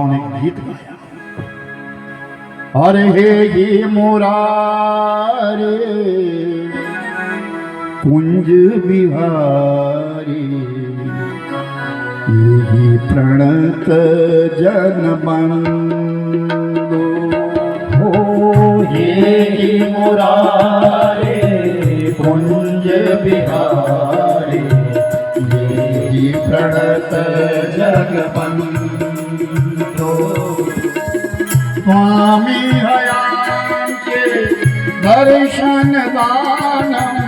ने गीत गाया, अरे हे मुरारे कुंज बिहारी, यही प्रणत जन बंदो हो, यही मुरारे कुंज बिहारी, यही प्रणत जग बंदो। स्वामी हयांचे दर्शन दानम,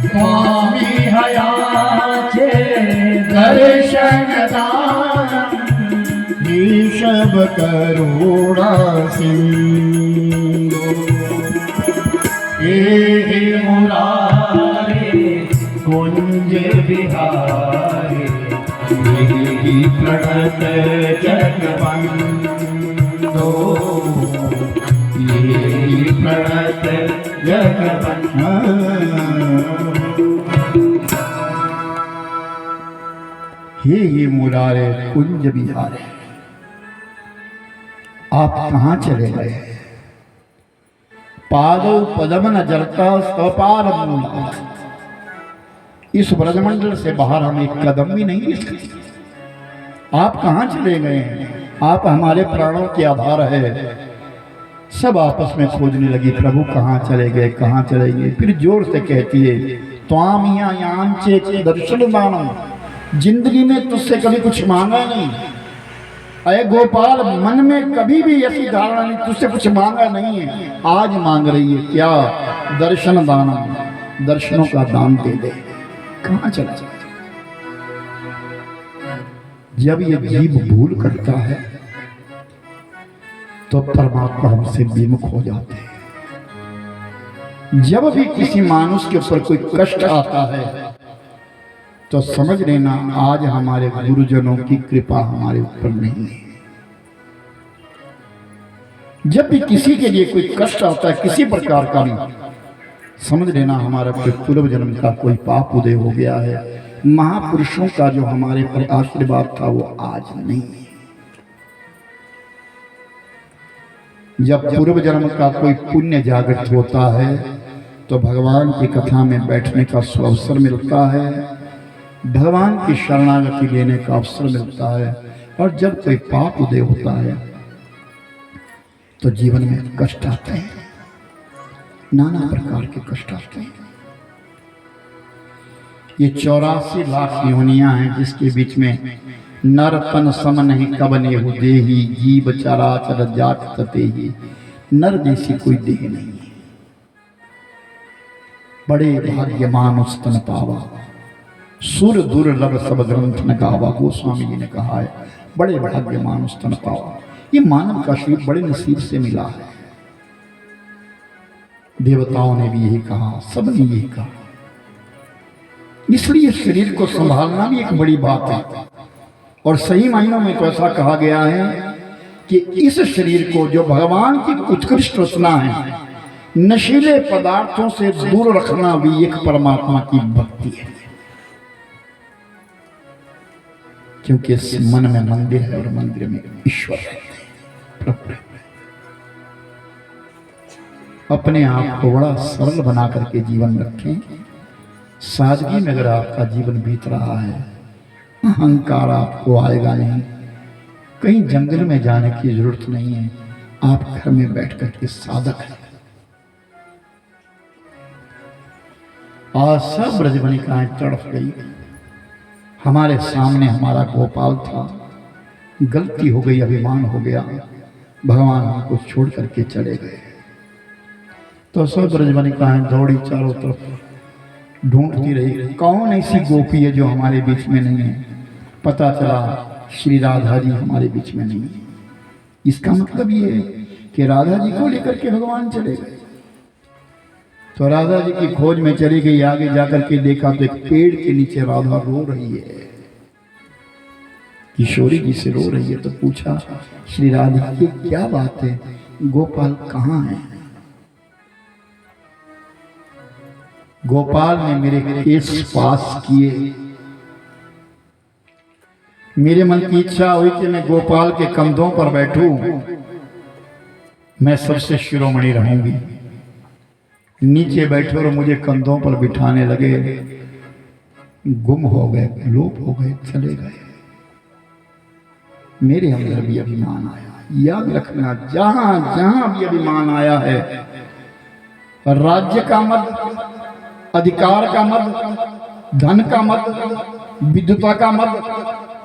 स्वामी हयांचे दर्शन दानम, ईशव करुणा सिंधु, हे मुरारे कुंज बिहारी, यही प्रणत जग बंदो, यही प्रणत जग बंदो। हे मुरारे कुंज बिहारी, आप कहाँ चले गए? पादौ पदम न जलता सपार मूला, इस ब्रजमंडल से बाहर हम एक कदम भी नहीं ले सकते। आप कहाँ चले गए हैं? आप हमारे प्राणों के आधार है। सब आपस में खोजने लगी, प्रभु कहाँ चले गए, कहाँ चले गए। फिर जोर से कहती है, त्वाम यांचे दर्शन दानम, जिंदगी में तुझसे कभी कुछ मांगा नहीं। अरे गोपाल, मन में कभी भी ऐसी धारणा नहीं, तुझसे कुछ मांगा नहीं है। आज मांग रही है क्या? दर्शन दानम, दर्शनों का दान दे दे। कहाँ चला जाए? जब ये जीव भूल करता है तो परमात्मा हमसे विमुख हो जाते हैं। जब भी किसी मानुष के ऊपर कोई कष्ट आता है तो समझ लेना आज हमारे गुरुजनों की कृपा हमारे ऊपर नहीं है। जब भी किसी के लिए कोई कष्ट आता है किसी प्रकार का भी, समझ लेना हमारा पूर्व जन्म का कोई पाप उदय हो गया है। महापुरुषों का जो हमारे पर आशीर्वाद था वो आज नहीं है। जब पूर्व जन्म का कोई पुण्य जागृत होता है तो भगवान की कथा में बैठने का अवसर मिलता है, भगवान की शरणागति लेने का अवसर मिलता है। और जब कोई पाप उदय होता है तो जीवन में कष्ट आते हैं, नाना प्रकार के कष्ट आते हैं। ये 84 लाख योनियां हैं जिसके बीच में नर तन सम नहीं कब नेहु देही, जीव चराचर जात ततेही, नर जैसी कोई देह नहीं है। बड़े भाग्यमान उस तन पावा, सुर दुर्लभ सब ग्रंथ न गावा। गोस्वामी जी ने कहा है, बड़े भाग्यमान उस तन पावा। ये मानव का शरीर बड़े नसीब से मिला है। देवताओं ने भी यही कहा, सबने यही कहा। इसलिए शरीर को संभालना भी एक बड़ी बात है। और सही मायनों में तो ऐसा कहा गया है कि इस शरीर को जो भगवान की उत्कृष्ट रचना है, नशीले पदार्थों से दूर रखना भी एक परमात्मा की भक्ति है। क्योंकि इस मन में मंदिर है और मंदिर में ईश्वर है। अपने आप को बड़ा सरल बना करके जीवन रखें। सादगी में अगर आपका जीवन बीत रहा है, अहंकार आपको आएगा नहीं। कहीं जंगल में जाने की जरूरत नहीं है, आप घर में बैठ करके साधक हैं। आज सब ब्रजबनिकाएं तड़प गई। हमारे सामने हमारा गोपाल था, गलती हो गई, अभिमान हो गया, भगवान हमको छोड़ करके चले गए। तो सब ब्रजबनिकाएं दौड़ी, चारों तरफ ढूंढती रही, कौन ऐसी गोपी है जो हमारे बीच में नहीं है। पता चला श्री राधा जी हमारे बीच में नहीं है। इसका मतलब ये है कि राधा जी को लेकर के भगवान चले गए। तो राधा जी की खोज में चली गई। आगे जाकर के देखा तो एक पेड़ के नीचे राधा रो रही है, किशोरी जी से रो रही है। तो पूछा, श्री राधा की क्या बात है, गोपाल कहाँ है? गोपाल ने मेरे केस पास किए, मेरे मन की इच्छा हुई कि मैं गोपाल के कंधों पर बैठूं, मैं सबसे शिरोमणि रहूंगी। नीचे बैठे और मुझे कंधों पर बिठाने लगे, गुम हो गए, लोप हो गए, चले गए। मेरे अंदर भी अभिमान आया। याद रखना, जहां जहां भी अभिमान आया है, राज्य का मद, अधिकार का मद, धन का मद, विद्वता का मद,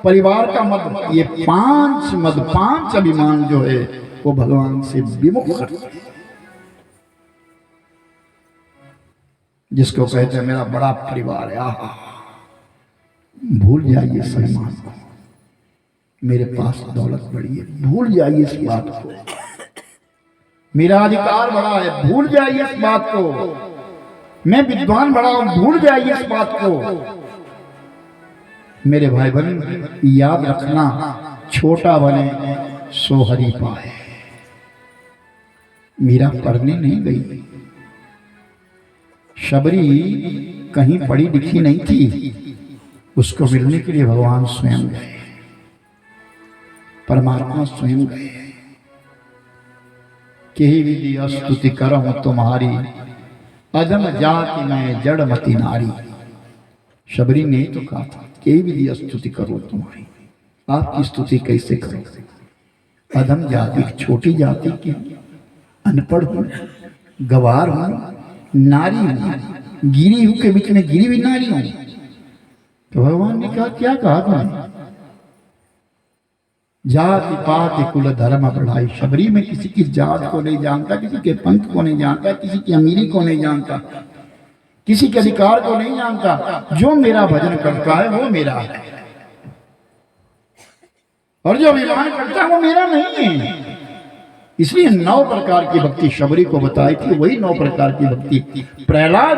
परिवार का मद, ये पांच मद, पांच अभिमान जो है वो भगवान से विमुख करते हैं। जिसको कहते हैं मेरा बड़ा परिवार है, आहा, भूल जाइए सम्मान को। मेरे पास दौलत बड़ी है, भूल जाइए इस बात को। मेरा अधिकार बड़ा है, भूल जाइए इस बात को। मैं विद्वान बड़ा हूं, भूल जाइए इस बात को। मेरे भाई बहन याद रखना, छोटा बने सो हरि पाए। मीरा पढ़ने नहीं गई, शबरी कहीं पढ़ी लिखी नहीं थी, उसको मिलने के लिए भगवान स्वयं गए, परमात्मा स्वयं गए। केही विधि स्तुति करहूं तुम्हारी, अधम जाति मैं जड़मती नारी। शबरी ने तो कहा था केही विधि स्तुति करो तुम्हारी, आपकी स्तुति कैसे करो? अधम जाति, छोटी जाति की, अनपढ़ हूं, गवार हूं, नारी हूं, गिरी हूं, के बीच में गिरी हुई नारी हूं। तो भगवान ने कहा क्या कहा तुमने? जाति पाति कुल धर्म बढ़ाई। शबरी में किसी की जात को नहीं जानता, किसी के पंथ को नहीं जानता, किसी की अमीरी को नहीं जानता, किसी के अधिकार को नहीं जानता। जो मेरा भजन करता है वो मेरा है, और जो अभिमान करता है वो मेरा नहीं है। इसलिए 9 प्रकार की भक्ति शबरी को बताई थी, वही 9 प्रकार की भक्ति प्रहलाद